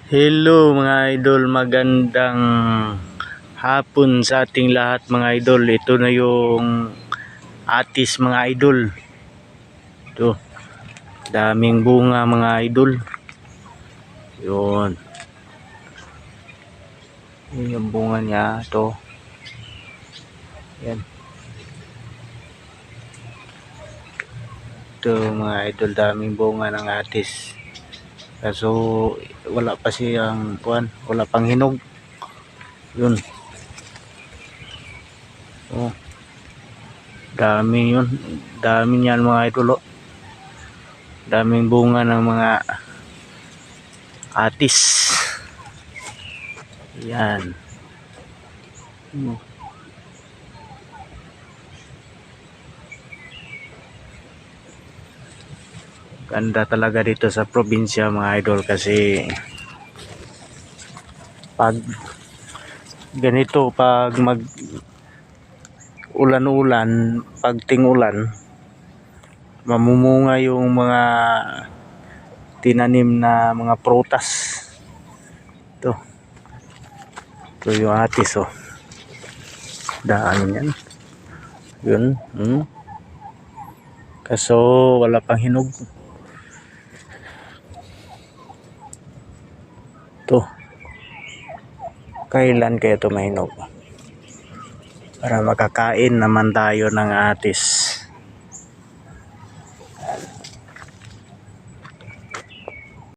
Hello mga idol, magandang hapon sa ating lahat mga idol. Ito na yung atis mga idol. Ito, daming bunga mga idol. Yun. Yun yung bunga niya. Ito. Yan. Ito mga idol, daming bunga ng atis. Kaso wala pa siyang wala pang hinog. Yun. Oh. Dami yun. Dami niyan mga idol. Oh. Daming bunga ng mga atis. Yan. Ganda talaga dito sa probinsya mga idol kasi pag ganito, pag mag ulan-ulan, pag ting-ulan, mamumunga yung mga tinanim na mga prutas. Ito yung atis oh. Daan yan. Yun. Kaso wala pang hinog. Ito. Kailan kaya ito mahinog? Para makakain naman tayo ng atis.